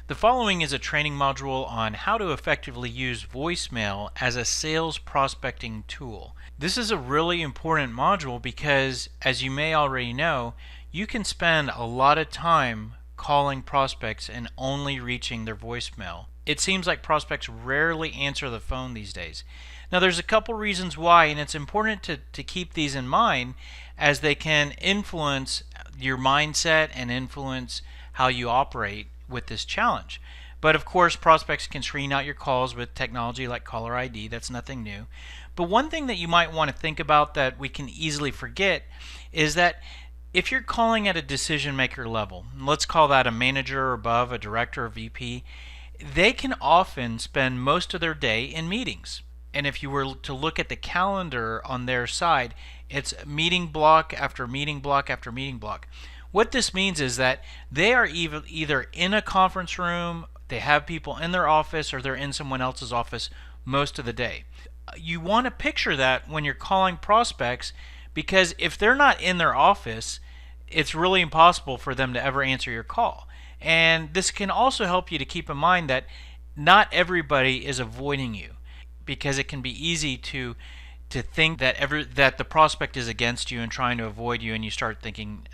The following is a training module on how to effectively use voicemail as a sales prospecting tool. This is a really important module because, as you may already know, you can spend a lot of time calling prospects and only reaching their voicemail. It seems like prospects rarely answer the phone these days. Now, there's a couple reasons why, and it's important to keep these in mind as they can influence your mindset and influence how you operate with this challenge. But of course, prospects can screen out your calls with technology like caller ID. That's nothing new. But one thing that you might want to think about that we can easily forget is that if you're calling at a decision maker level, let's call that a manager or above, a director or VP, they can often spend most of their day in meetings. And if you were to look at the calendar on their side, it's meeting block after meeting block after meeting block. What this means is that they are either in a conference room, they have people in their office, or they're in someone else's office most of the day. You want to picture that when you're calling prospects, because if they're not in their office, it's really impossible for them to ever answer your call. And this can also help you to keep in mind that not everybody is avoiding you, because it can be easy to think that that the prospect is against you and trying to avoid you, and you start thinking,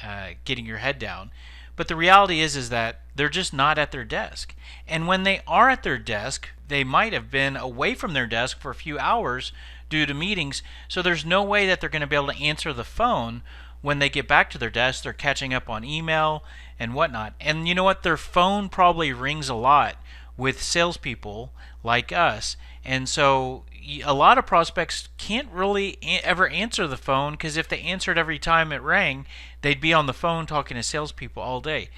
getting your head down. But the reality is that they're just not at their desk. And when they are at their desk, they might have been away from their desk for a few hours due to meetings, so there's no way that they're going to be able to answer the phone when they get back to their desk. They're catching up on email and whatnot. And you know what? Their phone probably rings a lot with salespeople like us. And so a lot of prospects can't really ever answer the phone, because if they answered every time it rang, they'd be on the phone talking to salespeople all day.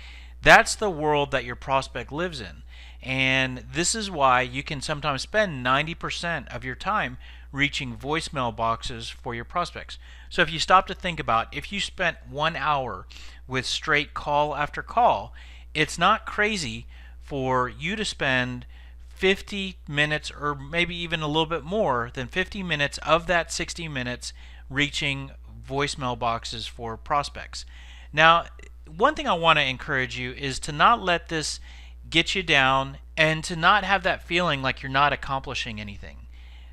That's the world that your prospect lives in. And this is why you can sometimes spend 90% of your time reaching voicemail boxes for your prospects. So if you stop to think about, if you spent 1 hour with straight call after call, it's not crazy for you to spend 50 minutes, or maybe even a little bit more than 50 minutes of that 60 minutes reaching voicemail boxes for prospects. Now, one thing I want to encourage you is to not let this get you down, and to not have that feeling like you're not accomplishing anything.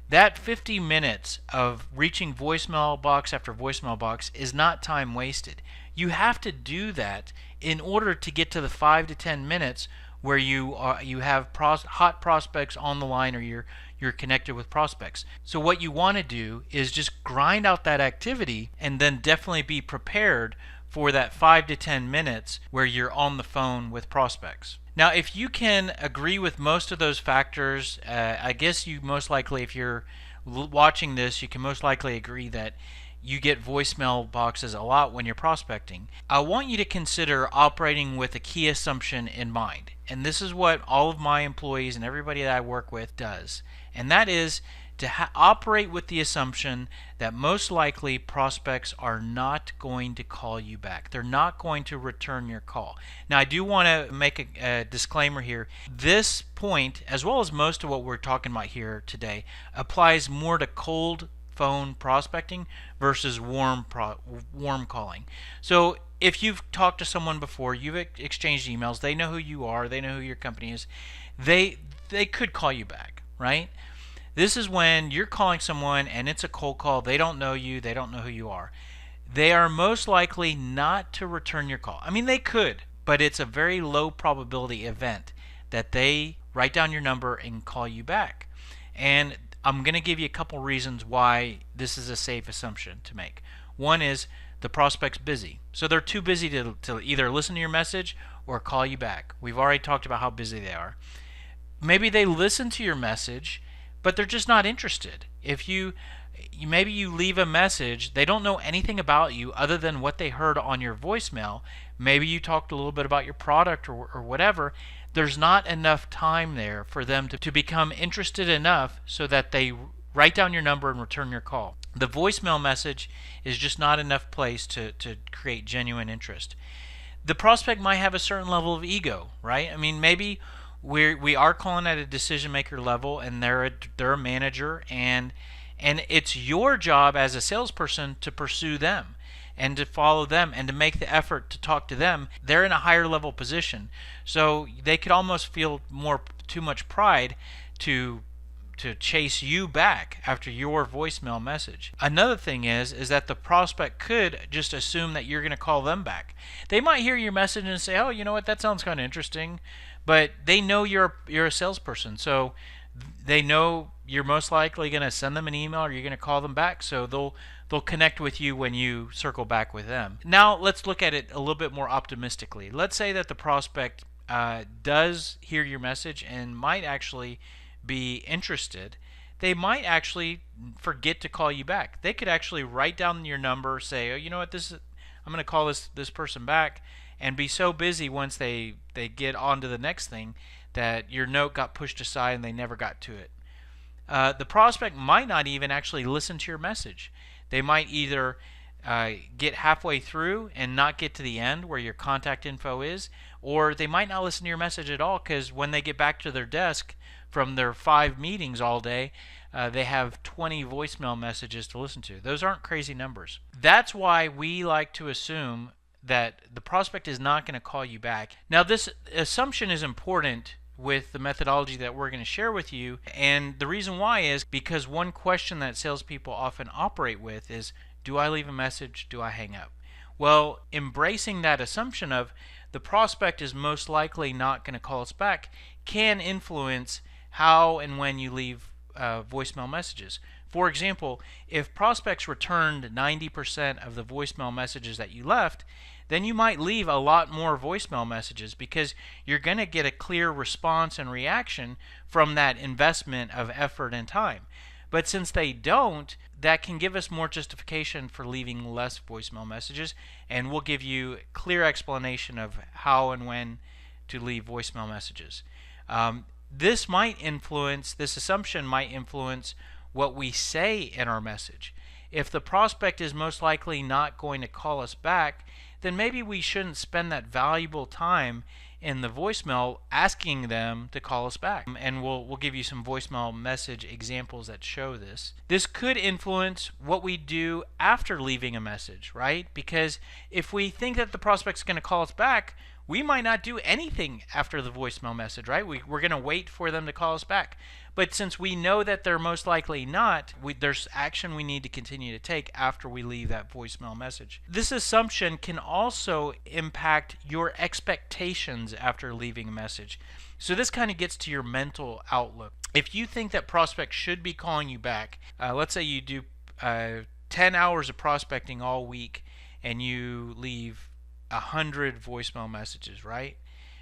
That 50 minutes of reaching voicemail box after voicemail box is not time wasted. You have to do that in order to get to the 5 to 10 minutes where you have hot prospects on the line, or you're connected with prospects. So what you want to do is just grind out that activity, and then definitely be prepared for that 5 to 10 minutes where you're on the phone with prospects. Now, if you can agree with most of those factors, I guess you most likely, if you're watching this, you can most likely agree that you get voicemail boxes a lot when you're prospecting. I want you to consider operating with a key assumption in mind. And this is what all of my employees and everybody that I work with does. And that is to operate with the assumption that most likely prospects are not going to call you back. They're not going to return your call. Now, I do want to make a disclaimer here. This point, as well as most of what we're talking about here today, applies more to cold phone prospecting versus warm calling. So if you've talked to someone before, you've exchanged emails, they know who you are, they know who your company is, they could call you back, right? This is when you're calling someone and it's a cold call. They don't know you, they don't know who you are. They are most likely not to return your call. I mean, they could, but it's a very low probability event that they write down your number and call you back. And I'm going to give you a couple reasons why this is a safe assumption to make. One is the prospect's busy. So they're too busy to either listen to your message or call you back. We've already talked about how busy they are. Maybe they listen to your message, but they're just not interested. If maybe you leave a message, they don't know anything about you other than what they heard on your voicemail. Maybe you talked a little bit about your product or whatever. There's not enough time there for them to become interested enough so that they write down your number and return your call. The voicemail message is just not enough place to create genuine interest. The prospect might have a certain level of ego, right? I mean, maybe we are calling at a decision maker level, and they're a manager, and it's your job as a salesperson to pursue them. and to follow them and to make the effort to talk to them. They're in a higher level position, so they could almost feel too much pride to chase you back after your voicemail message. Another thing is that the prospect could just assume that you're going to call them back. They might hear your message and say, "Oh, you know what? That sounds kind of interesting," but they know you're a salesperson, so they know you're most likely going to send them an email or you're going to call them back, so they'll connect with you when you circle back with them. Now let's look at it a little bit more optimistically. Let's say that the prospect does hear your message and might actually be interested. They might actually forget to call you back. They could actually write down your number, say, "Oh, you know what? I'm going to call this person back," and be so busy once they get on to the next thing that your note got pushed aside and they never got to it. The prospect might not even actually listen to your message. They might either get halfway through and not get to the end where your contact info is, or they might not listen to your message at all, because when they get back to their desk from their 5 meetings all day, they have 20 voicemail messages to listen to. Those aren't crazy numbers. That's why we like to assume that the prospect is not going to call you back. Now, this assumption is important with the methodology that we're going to share with you, and the reason why is because one question that salespeople often operate with is, do I leave a message? Do I hang up? Well, embracing that assumption of the prospect is most likely not going to call us back can influence how and when you leave voicemail messages. For example, if prospects returned 90% of the voicemail messages that you left, then you might leave a lot more voicemail messages because you're going to get a clear response and reaction from that investment of effort and time. But since they don't, that can give us more justification for leaving less voicemail messages, and we'll give you a clear explanation of how and when to leave voicemail messages. This assumption might influence what we say in our message. If the prospect is most likely not going to call us back, then maybe we shouldn't spend that valuable time in the voicemail asking them to call us back. And we'll give you some voicemail message examples that show this. This could influence what we do after leaving a message, right? Because if we think that the prospect's going to call us back, we might not do anything after the voicemail message, right? We're going to wait for them to call us back. But since we know that they're most likely not, there's action we need to continue to take after we leave that voicemail message. This assumption can also impact your expectations after leaving a message. So this kind of gets to your mental outlook. If you think that prospects should be calling you back, let's say you do 10 hours of prospecting all week and you leave 100 voicemail messages, right?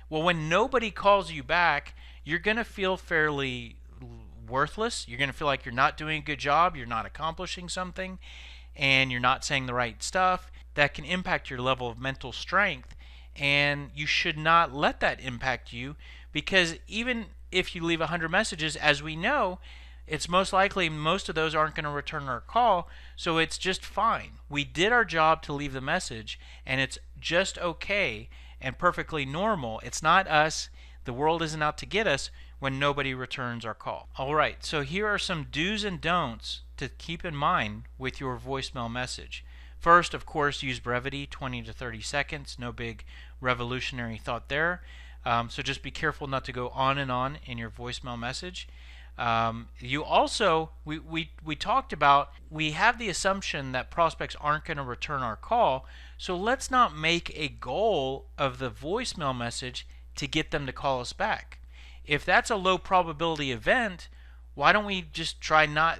Well, when nobody calls you back, you're going to feel fairly worthless. You're going to feel like you're not doing a good job, you're not accomplishing something, and you're not saying the right stuff. That can impact your level of mental strength, and you should not let that impact you, because even if you leave 100 messages, as we know, it's most likely most of those aren't going to return our call, so it's just fine. We did our job to leave the message, and it's just okay and perfectly normal. It's not us. The world isn't out to get us when nobody returns our call. All right, so here are some do's and don'ts to keep in mind with your voicemail message. First, of course, use brevity, 20 to 30 seconds. No big revolutionary thought there. So just be careful not to go on and on in your voicemail message. You also, we talked about, we have the assumption that prospects aren't going to return our call, so let's not make a goal of the voicemail message to get them to call us back. If that's a low probability event, why don't we just try not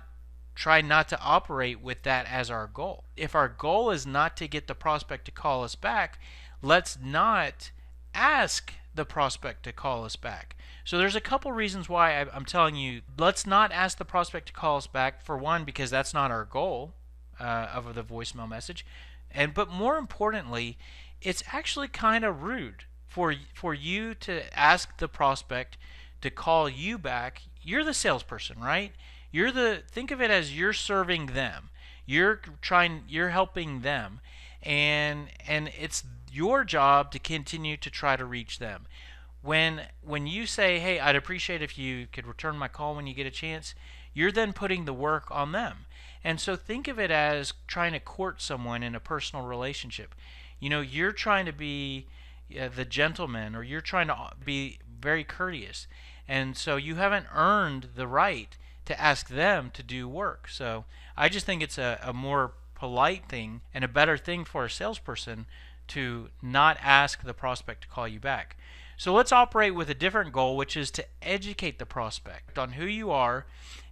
to operate with that as our goal? If our goal is not to get the prospect to call us back, let's not ask the prospect to call us back. So there's a couple reasons why I'm telling you, let's not ask the prospect to call us back. For one, because that's not our goal of the voicemail message, but more importantly, it's actually kind of rude for you to ask the prospect to call you back. You're the salesperson, right? Think of it as you're serving them. You're helping them, and it's your job to continue to try to reach them. When you say, "Hey, I'd appreciate if you could return my call when you get a chance," you're then putting the work on them. And so think of it as trying to court someone in a personal relationship. You're trying to be the gentleman, or you're trying to be very courteous. And so you haven't earned the right to ask them to do work. So I just think it's a more polite thing and a better thing for a salesperson to not ask the prospect to call you back. So let's operate with a different goal, which is to educate the prospect on who you are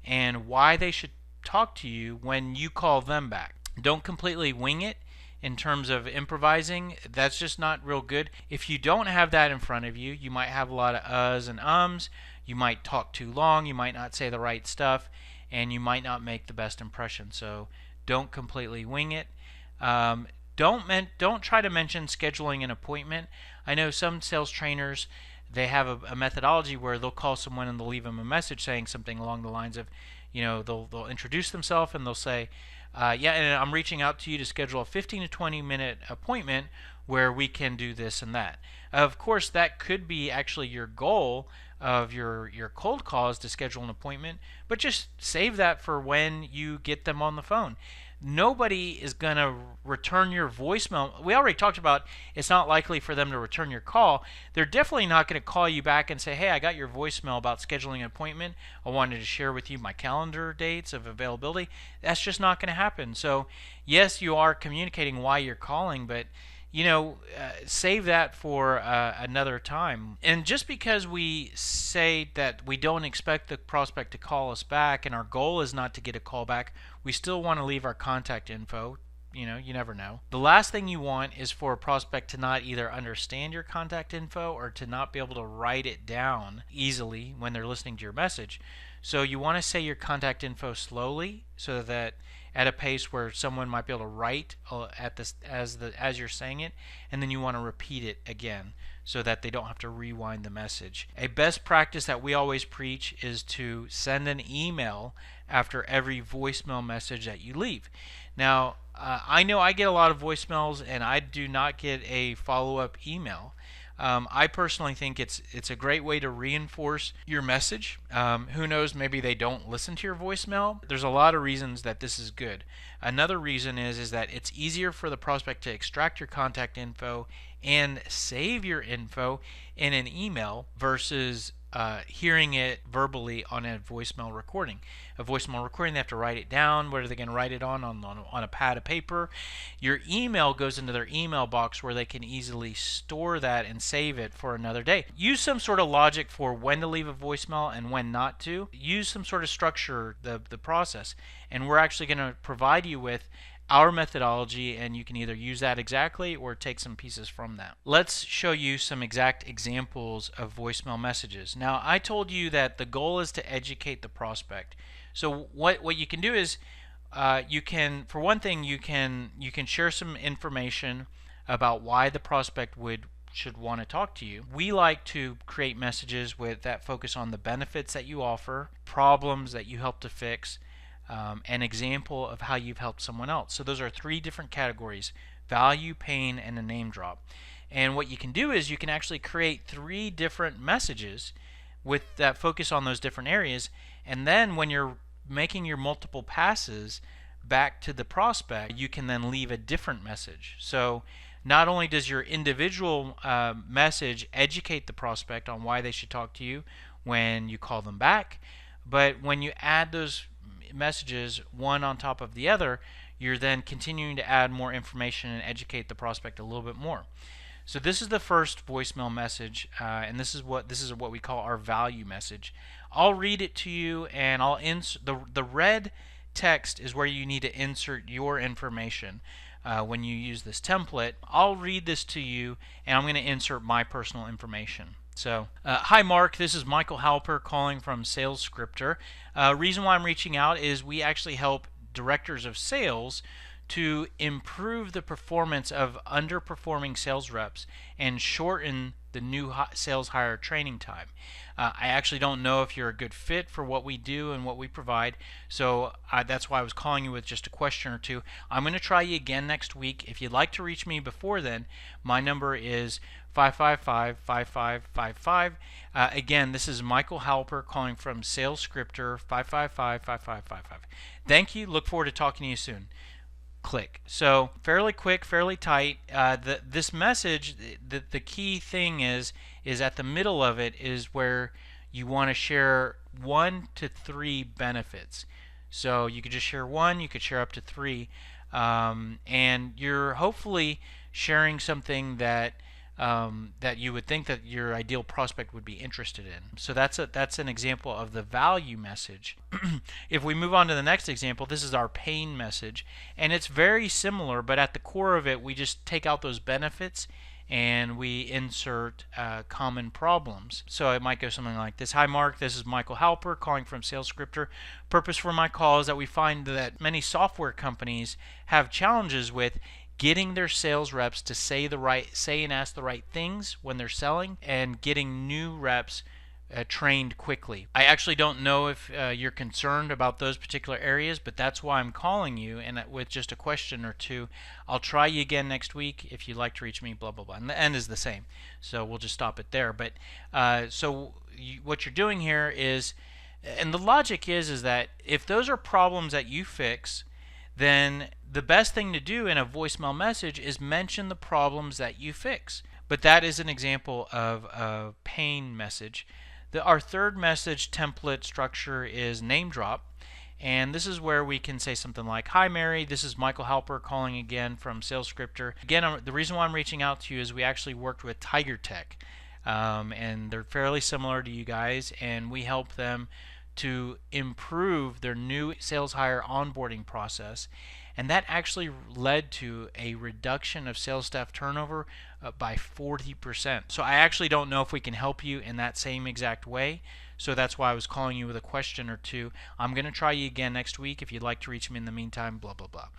and why they should talk to you when you call them back. Don't completely wing it in terms of improvising. That's just not real good. If you don't have that in front of you, you might have a lot of uhs and ums. You might talk too long. You might not say the right stuff, and you might not make the best impression. So don't completely wing it. Don't try to mention scheduling an appointment. I know some sales trainers, they have a methodology where they'll call someone and they'll leave them a message saying something along the lines of, they'll introduce themselves and they'll say, yeah, and I'm reaching out to you to schedule a 15 to 20 minute appointment where we can do this and that. Of course, that could be actually your goal of your cold calls, to schedule an appointment, but just save that for when you get them on the phone. Nobody is going to return your voicemail. We already talked about it's not likely for them to return your call. They're definitely not going to call you back and say, hey, I got your voicemail about scheduling an appointment. I wanted to share with you my calendar dates of availability. That's just not going to happen. So yes, you are communicating why you're calling, but save that for another time. And just because we say that we don't expect the prospect to call us back and our goal is not to get a call back, we still want to leave our contact info. You never know. The last thing you want is for a prospect to not either understand your contact info or to not be able to write it down easily when they're listening to your message. So you want to say your contact info slowly, so that at a pace where someone might be able to write at this as you're saying it, and then you want to repeat it again so that they don't have to rewind the message. A best practice that we always preach is to send an email after every voicemail message that you leave. Now, I know I get a lot of voicemails and I do not get a follow-up email. I personally think it's a great way to reinforce your message. Who knows, maybe they don't listen to your voicemail. There's a lot of reasons that this is good. Another reason is that it's easier for the prospect to extract your contact info and save your info in an email versus hearing it verbally on a voicemail recording. A voicemail recording, they have to write it down. What are they going to write it on a pad of paper? Your email goes into their email box where they can easily store that and save it for another day. Use some sort of logic for when to leave a voicemail and when not to. Use some sort of structure, the process. And we're actually going to provide you with our methodology, and you can either use that exactly or take some pieces from that. Let's show you some exact examples of voicemail messages. Now, I told you that the goal is to educate the prospect. So what you can do is you can, for one thing, you can share some information about why the prospect should want to talk to you. We like to create messages that focus on the benefits that you offer, problems that you help to fix, an example of how you've helped someone else. So those are 3 different categories: value, pain, and a name drop. And what you can do is you can actually create 3 different messages with that focus on those different areas, and then when you're making your multiple passes back to the prospect, you can then leave a different message. So not only does your individual message educate the prospect on why they should talk to you when you call them back, but when you add those messages one on top of the other, you're then continuing to add more information and educate the prospect a little bit more. So this is the first voicemail message, and this is what we call our value message. I'll read it to you, and I'll insert the red text is where you need to insert your information when you use this template. I'll read this to you, and I'm going to insert my personal information. So, hi Mark, this is Michael Halper calling from SalesScripter. Reason why I'm reaching out is we actually help directors of sales to improve the performance of underperforming sales reps and shorten the new sales hire training time. I actually don't know if you're a good fit for what we do and what we provide, so that's why I was calling you with just a question or two. I'm going to try you again next week. If you'd like to reach me before then, my number is 555-5555. Again, this is Michael Halper calling from SalesScripter, 555-5555. Thank you. Look forward to talking to you soon. Click. So fairly quick, fairly tight. This message, the key thing is at the middle of it is where you want to share 1 to 3 benefits. So you could just share 1, you could share up to 3, and you're hopefully sharing something that that you would think that your ideal prospect would be interested in. So that's an example of the value message. If we move on to the next example, this is our pain message, and it's very similar, but at the core of it, we just take out those benefits and we insert common problems. So it might go something like this. Hi Mark, this is Michael Halper calling from SalesScripter. Purpose for my call is that we find that many software companies have challenges with getting their sales reps to say and ask the right things when they're selling, and getting new reps trained quickly. I actually don't know if you're concerned about those particular areas, but that's why I'm calling you, and with just a question or two. I'll try you again next week if you'd like to reach me, blah blah blah, and the end is the same, so we'll just stop it there. But what you're doing here is, and the logic is that if those are problems that you fix, then the best thing to do in a voicemail message is mention the problems that you fix. But that is an example of a pain message. Our third message template structure is name drop, and this is where we can say something like, hi Mary, this is Michael Halper calling again from SalesScripter. Again, the reason why I'm reaching out to you is we actually worked with Tiger Tech, and they're fairly similar to you guys, and we help them to improve their new sales hire onboarding process, and that actually led to a reduction of sales staff turnover by 40%. So I actually don't know if we can help you in that same exact way, so that's why I was calling you with a question or two. I'm going to try you again next week. If you'd like to reach me in the meantime, blah blah blah.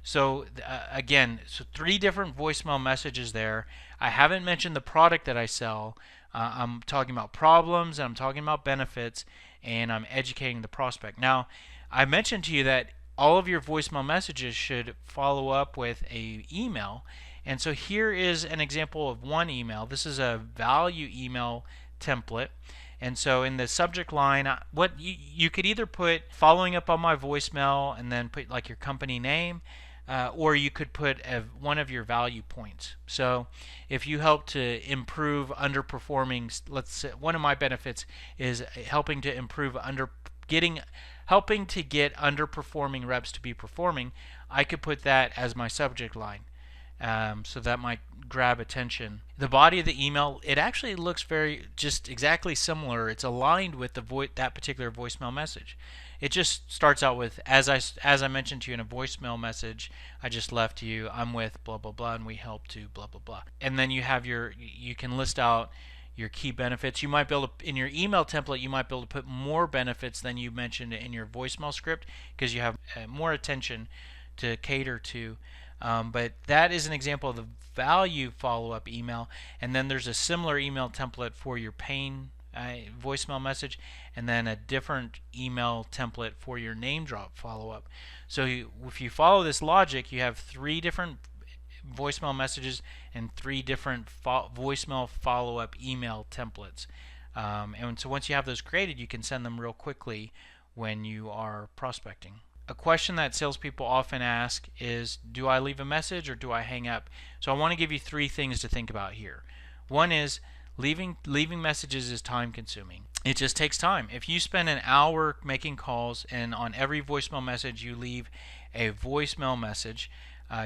So again, 3 different voicemail messages there. I haven't mentioned the product that I sell. I'm talking about problems, and I'm talking about benefits, and I'm educating the prospect. Now, I mentioned to you that all of your voicemail messages should follow up with a email, and so here is an example of one email. This is a value email template, and so in the subject line, what you could either put following up on my voicemail and then put like your company name, or you could put one of your value points. So if you help to improve underperforming, let's say one of my benefits is helping to improve helping to get underperforming reps to be performing, I could put that as my subject line. So that might grab attention. The body of the email, it actually looks just exactly similar. It's aligned with that particular voicemail message. It just starts out with, as I mentioned to you in a voicemail message I just left you, I'm with blah blah blah, and we help to blah blah blah. And then you can list out your key benefits. You might be able to, in your email template, you might be able to put more benefits than you mentioned in your voicemail script, because you have more attention to cater to. But that is an example of the value follow-up email, and then there's a similar email template for your pain voicemail message, and then a different email template for your name drop follow-up. So if you follow this logic, you have 3 different voicemail messages and 3 different voicemail follow-up email templates. And so once you have those created, you can send them real quickly when you are prospecting. A question that salespeople often ask is, do I leave a message or do I hang up? So I want to give you 3 things to think about here. One is leaving messages is time consuming. It just takes time. If you spend an hour making calls and on every voicemail message you leave a voicemail message,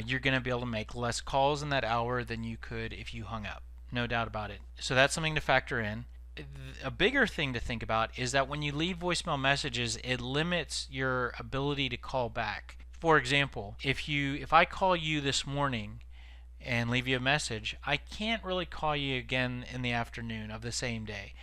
you're going to be able to make less calls in that hour than you could if you hung up. No doubt about it. So that's something to factor in. A bigger thing to think about is that when you leave voicemail messages, it limits your ability to call back. For example, if I call you this morning and leave you a message, I can't really call you again in the afternoon of the same day.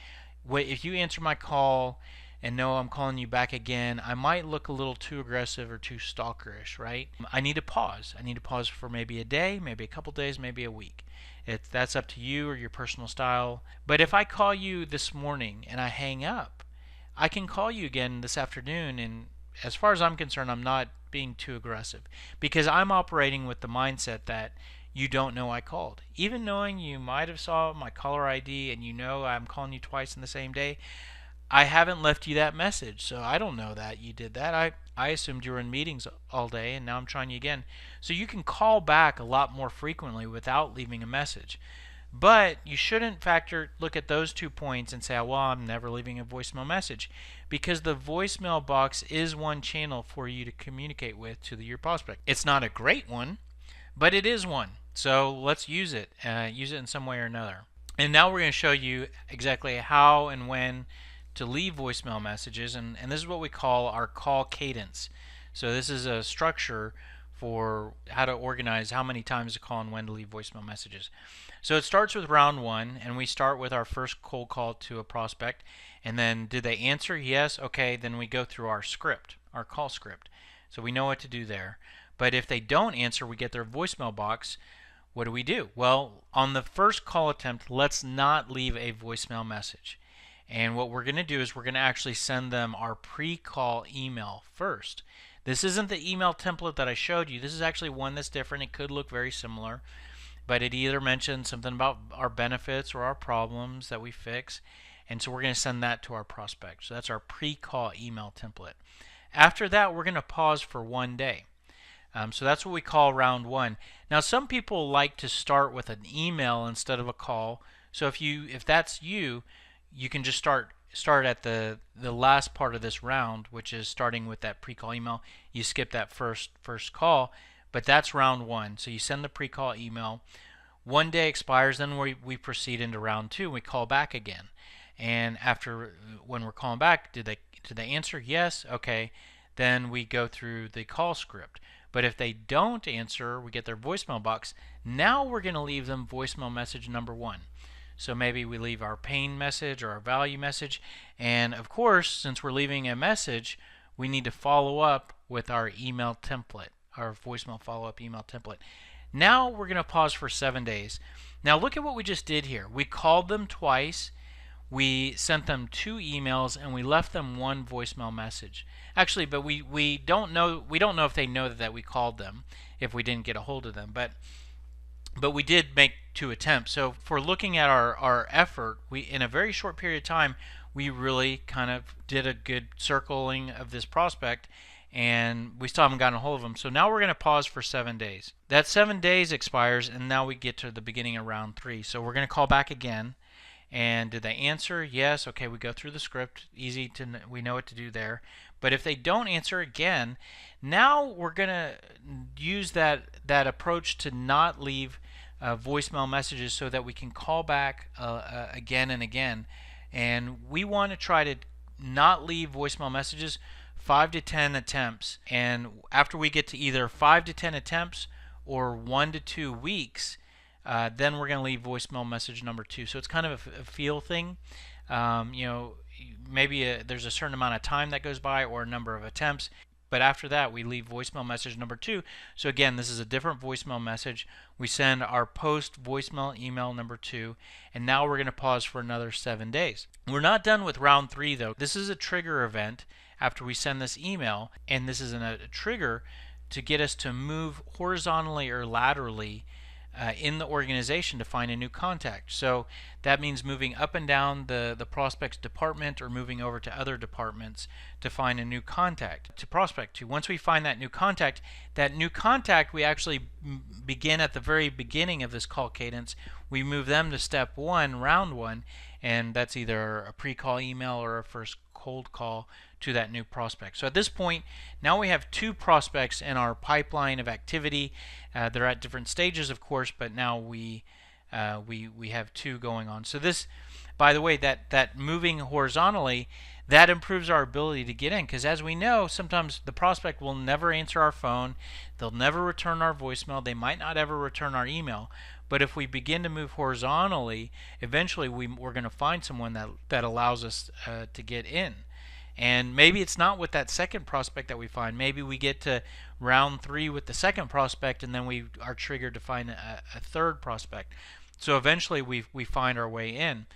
If you answer my call and know I'm calling you back again, I might look a little too aggressive or too stalkerish, right? I need to pause. I need to pause for maybe a day, maybe a couple days, maybe a week. That's up to you or your personal style. But if I call you this morning and I hang up, I can call you again this afternoon, and as far as I'm concerned, I'm not being too aggressive because I'm operating with the mindset that you don't know I called. Even knowing you might have saw my caller ID and you know I'm calling you twice in the same day, I haven't left you that message, so I don't know that you did that. I assumed you were in meetings all day, and now I'm trying you again. So you can call back a lot more frequently without leaving a message. But you shouldn't look at those 2 points and say, well, I'm never leaving a voicemail message, because the voicemail box is one channel for you to communicate with to your prospect. It's not a great one, but it is one. So let's use it. Use it in some way or another. And now we're going to show you exactly how and when to leave voicemail messages, and this is what we call our call cadence. So this is a structure for how to organize how many times to call and when to leave voicemail messages. So it starts with round one, and we start with our first cold call to a prospect, and then did they answer? Yes. Okay, then we go through our script, our call script. So we know what to do there. But if they don't answer, we get their voicemail box. What do? Well, on the first call attempt, let's not leave a voicemail message. And what we're going to do is we're going to actually send them our pre-call email first. This isn't the email template that I showed you. This is actually one that's different. It could look very similar, but it either mentions something about our benefits or our problems that we fix. And so we're going to send that to our prospect. So that's our pre-call email template. After that, we're going to pause for 1 day. So that's what we call round one. Now, some people like to start with an email instead of a call. So if that's you, you can just start at the last part of this round, which is starting with that pre-call email. You skip that first call, but that's round one. So you send the pre-call email. 1 day expires, then we proceed into round two. We call back again, and after when we're calling back, did they answer? Yes. Okay. Then we go through the call script. But if they don't answer, we get their voicemail box. Now we're going to leave them voicemail message number one. So maybe we leave our pain message or our value message. And of course, since we're leaving a message, we need to follow up with our email template, our voicemail follow-up email template. Now we're going to pause for 7 days. Now look at what we just did here. We called them twice, we sent them 2 emails, and we left them 1 voicemail message. Actually, but we don't know if they know that we called them if we didn't get a hold of them. But we did make 2 attempts. So for looking at our effort, we in a very short period of time, we really kind of did a good circling of this prospect, and we still haven't gotten a hold of them. So now we're going to pause for 7 days. That 7 days expires, and now we get to the beginning of round 3. So we're going to call back again. And did they answer? Yes. Okay, we go through the script. We know what to do there. But if they don't answer again, now we're going to use that approach to not leave voicemail messages so that we can call back again and again. And we want to try to not leave voicemail messages 5 to 10 attempts. And after we get to either 5 to 10 attempts or 1 to 2 weeks, then we're going to leave voicemail message number 2. So it's kind of a feel thing. Maybe there's a certain amount of time that goes by or a number of attempts. But after that, we leave voicemail message number 2. So again, this is a different voicemail message. We send our post voicemail email number 2. And now we're going to pause for another 7 days. We're not done with round 3, though. This is a trigger event after we send this email. And this is a trigger to get us to move horizontally or laterally in the organization to find a new contact. So that means moving up and down the prospect's department or moving over to other departments to find a new contact to prospect to. Once we find that new contact we actually begin at the very beginning of this call cadence. We move them to step 1, round 1, and that's either a pre-call email or a first cold call to that new prospect. So at this point, now we have 2 prospects in our pipeline of activity. They're at different stages, of course, but now we have 2 going on. So this, by the way, that moving horizontally, that improves our ability to get in, because as we know, sometimes the prospect will never answer our phone, they'll never return our voicemail, they might not ever return our email. But if we begin to move horizontally, eventually we're going to find someone that allows us to get in. And maybe it's not with that second prospect that we find. Maybe we get to round 3 with the second prospect, and then we are triggered to find a third prospect. So eventually we find our way in.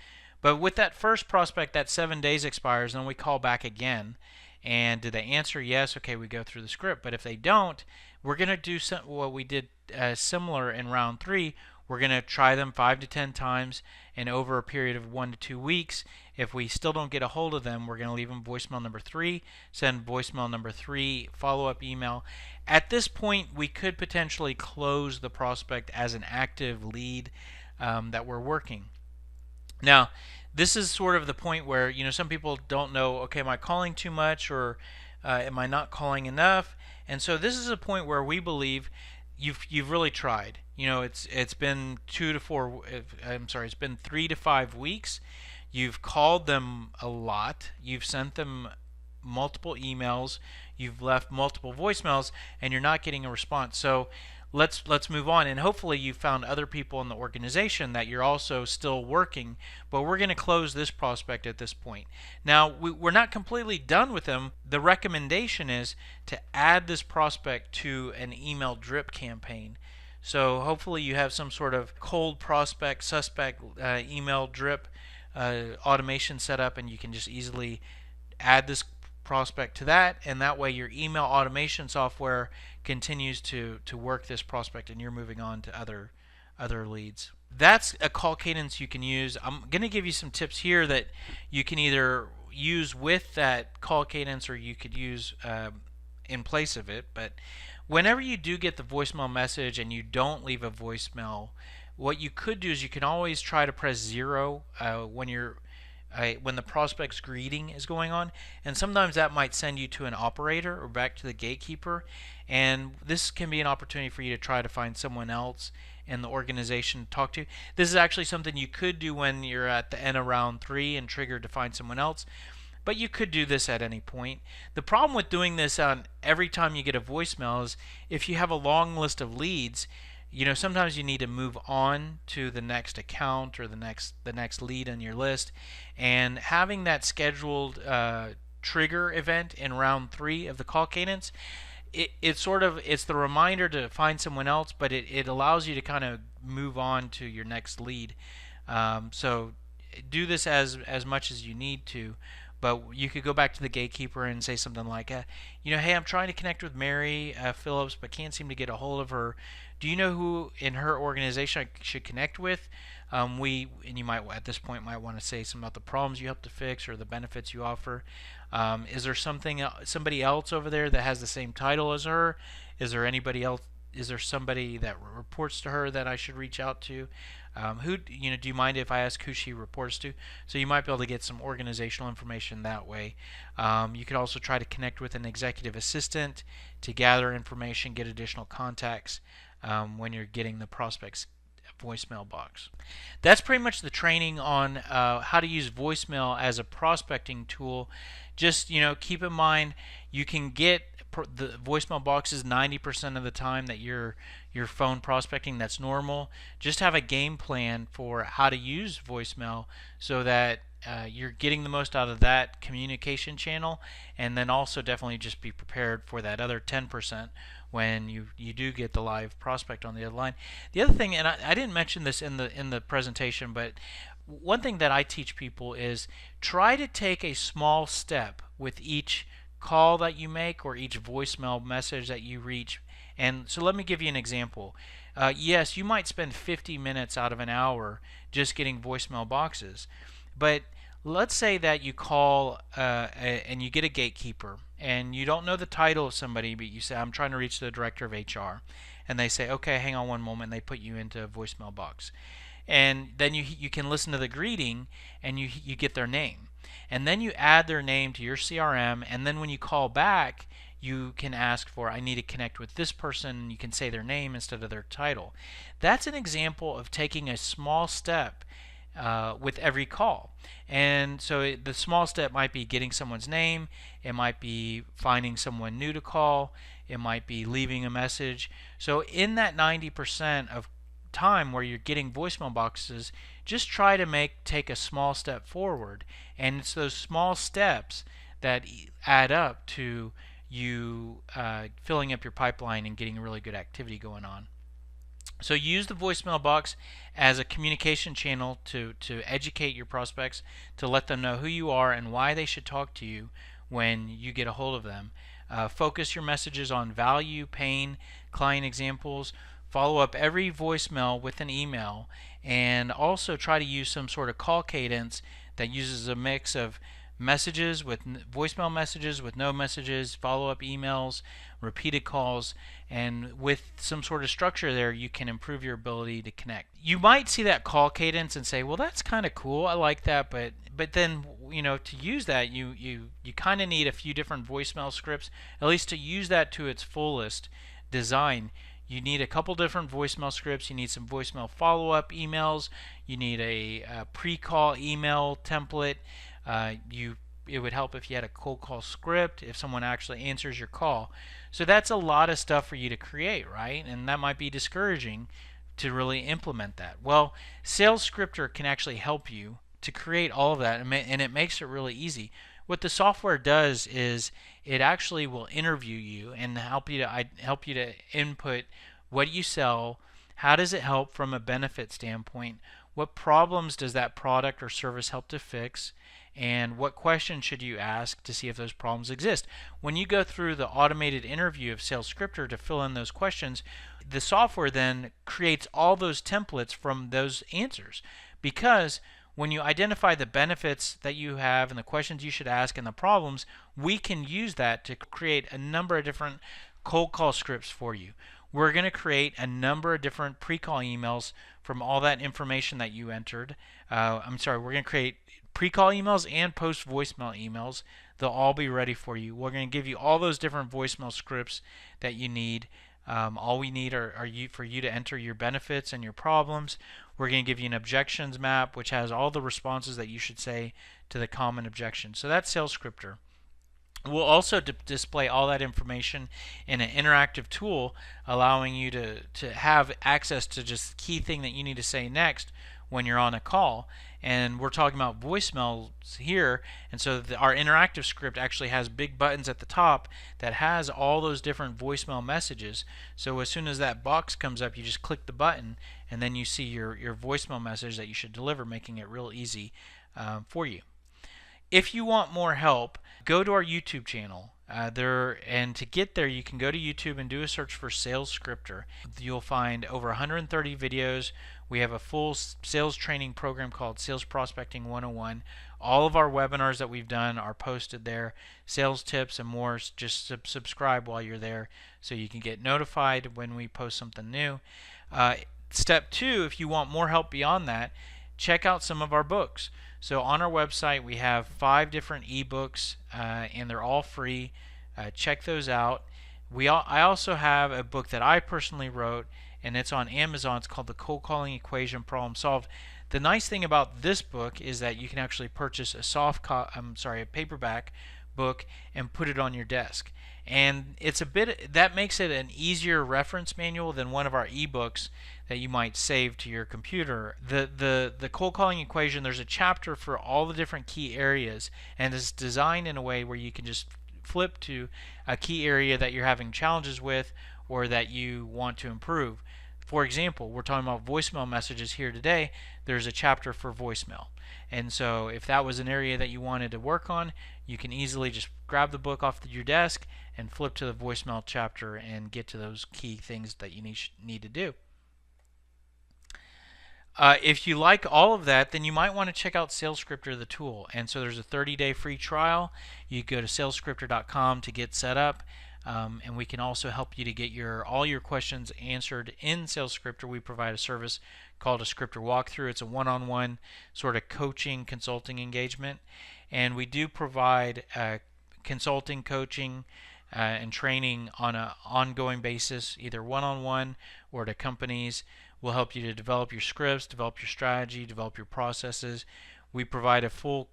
But with that first prospect, that 7 days expires, and then we call back again. And do they answer yes? Okay, we go through the script. But if they don't, we're going to do what we did similar in round 3. We're going to try them 5 to 10 times, and over a period of 1 to 2 weeks, if we still don't get a hold of them, we're going to leave them voicemail number 3, send voicemail number 3, follow-up email. At this point, we could potentially close the prospect as an active lead that we're working. Now, this is sort of the point where, some people don't know, okay, am I calling too much, or am I not calling enough? And so this is a point where we believe you've really tried. It's been 3 to 5 weeks. You've called them a lot. You've sent them multiple emails. You've left multiple voicemails, and you're not getting a response. So let's move on, and hopefully you found other people in the organization that you're also still working, but we're going to close this prospect at this point. Now, we're not completely done with them. The recommendation is to add this prospect to an email drip campaign. So hopefully you have some sort of cold prospect suspect email drip automation set up, and you can just easily add this prospect to that, and that way your email automation software continues to work this prospect, and you're moving on to other leads. That's a call cadence you can use. I'm going to give you some tips here that you can either use with that call cadence, or you could use in place of it. But whenever you do get the voicemail message and you don't leave a voicemail, what you could do is you can always try to press 0 when the prospect's greeting is going on, and sometimes that might send you to an operator or back to the gatekeeper, and this can be an opportunity for you to try to find someone else in the organization to talk to. This is actually something you could do when you're at the end of round 3 and triggered to find someone else, but you could do this at any point. The problem with doing this on every time you get a voicemail is if you have a long list of leads, sometimes you need to move on to the next account or the next lead on your list, and having that scheduled trigger event in round 3 of the call cadence, it's the reminder to find someone else, but it allows you to kind of move on to your next lead. So do this as much as you need to. But you could go back to the gatekeeper and say something like, hey, I'm trying to connect with Mary Phillips, but can't seem to get a hold of her. Do you know who in her organization I should connect with? And you might at this point might want to say something about the problems you help to fix or the benefits you offer. Is there somebody else over there that has the same title as her? Is there anybody else? Is there somebody that reports to her that I should reach out to? Do you mind if I ask who she reports to? So you might be able to get some organizational information that way. You could also try to connect with an executive assistant to gather information, get additional contacts when you're getting the prospect's voicemail box. That's pretty much the training on how to use voicemail as a prospecting tool. Just keep in mind you can get the voicemail boxes 90% of the time that you're phone prospecting. That's normal. Just have a game plan for how to use voicemail so that you're getting the most out of that communication channel, and then also definitely just be prepared for that other 10% when you do get the live prospect on the other line. The other thing, and I didn't mention this in the presentation, but one thing that I teach people is try to take a small step with each call that you make or each voicemail message that you reach. And so let me give you an example. Yes, you might spend 50 minutes out of an hour just getting voicemail boxes, but let's say that you call and you get a gatekeeper and you don't know the title of somebody, but you say, I'm trying to reach the director of HR, and they say, okay, hang on one moment, and they put you into a voicemail box. And then you can listen to the greeting and you get their name. And then you add their name to your CRM, and then when you call back, you can ask for, I need to connect with this person, and you can say their name instead of their title. That's an example of taking a small step with every call. And so the small step might be getting someone's name, it might be finding someone new to call, it might be leaving a message. So in that 90% of time where you're getting voicemail boxes, just try to take a small step forward, and it's those small steps that add up to you filling up your pipeline and getting really good activity going on. So use the voicemail box as a communication channel to educate your prospects, to let them know who you are and why they should talk to you when you get a hold of them. Focus your messages on value, pain, client examples. Follow up every voicemail with an email, and also try to use some sort of call cadence that uses a mix of messages with voicemail messages with no messages, follow-up emails, repeated calls, and with some sort of structure there, you can improve your ability to connect. You might see that call cadence and say, well, that's kind of cool, I like that, but then, to use that, you kind of need a few different voicemail scripts, at least to use that to its fullest design. You need a couple different voicemail scripts. You need some voicemail follow-up emails. You need a pre-call email template. It would help if you had a cold call script, if someone actually answers your call. So that's a lot of stuff for you to create, right? And that might be discouraging to really implement that. Well, Sales Scripter can actually help you to create all of that, and it makes it really easy. What the software does is it actually will interview you and help you to input what you sell. How does it help from a benefit standpoint? What problems does that product or service help to fix? And what questions should you ask to see if those problems exist? When you go through the automated interview of Sales Scripter to fill in those questions, the software then creates all those templates from those answers. Because when you identify the benefits that you have and the questions you should ask and the problems, we can use that to create a number of different cold call scripts for you. We're going to create a number of different pre-call emails from all that information that you entered. We're going to create pre-call emails and post voicemail emails. They'll all be ready for you. We're going to give you all those different voicemail scripts that you need. All we need are for you to enter your benefits and your problems. We're going to give you an objections map, which has all the responses that you should say to the common objections. So that's Sales Scripter. We'll also display all that information in an interactive tool, allowing you to have access to just key thing that you need to say next when you're on a call. And we're talking about voicemails here, and so our interactive script actually has big buttons at the top that has all those different voicemail messages. So as soon as that box comes up, you just click the button, and then you see your voicemail message that you should deliver, making it real easy for you. If you want more help, go to our YouTube channel. And to get there, you can go to YouTube and do a search for Sales Scripter. You'll find over 130 videos. We have a full sales training program called Sales Prospecting 101. All of our webinars that we've done are posted there. Sales tips and more. Just subscribe while you're there so you can get notified when we post something new. Step 2, if you want more help beyond that, check out some of our books. So on our website we have 5 different ebooks, and they're all free. Check those out. I also have a book that I personally wrote, and it's on Amazon. It's called The Cold Calling Equation Problem Solved. The nice thing about this book is that you can actually purchase a paperback book and put it on your desk. And that makes it an easier reference manual than one of our ebooks that you might save to your computer. The cold calling equation, there's a chapter for all the different key areas, and it's designed in a way where you can just flip to a key area that you're having challenges with or that you want to improve. For example, we're talking about voicemail messages here today. There's a chapter for voicemail. And so if that was an area that you wanted to work on, you can easily just grab the book off your desk and flip to the voicemail chapter and get to those key things that you need to do. If you like all of that, then you might want to check out Sales Scripter, the tool. And so there's a 30-day free trial. You go to salesscripter.com to get set up. And we can also help you to get all your questions answered in Sales Scripter. We provide a service called a Scripter Walkthrough. It's a one-on-one sort of coaching, consulting engagement. And we do provide consulting, coaching, and training on an ongoing basis, either one-on-one or to companies. We'll help you to develop your scripts, develop your strategy, develop your processes. We provide a full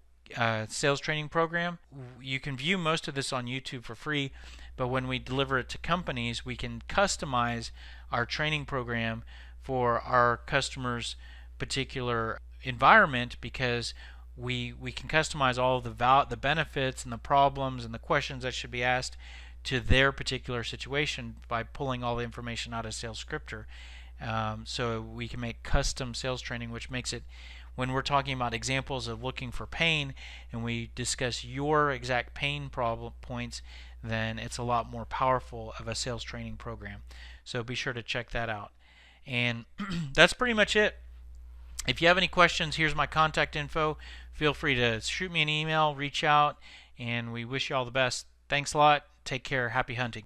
sales training program. You can view most of this on YouTube for free, but when we deliver it to companies, we can customize our training program for our customers' particular environment, because we can customize all of the benefits and the problems and the questions that should be asked to their particular situation by pulling all the information out of SalesScripter. So we can make custom sales training, which makes it, when we're talking about examples of looking for pain and we discuss your exact pain problem points, then it's a lot more powerful of a sales training program. So be sure to check that out. And that's pretty much it. If you have any questions, here's my contact info. Feel free to shoot me an email, reach out, and we wish you all the best. Thanks a lot. Take care. Happy hunting.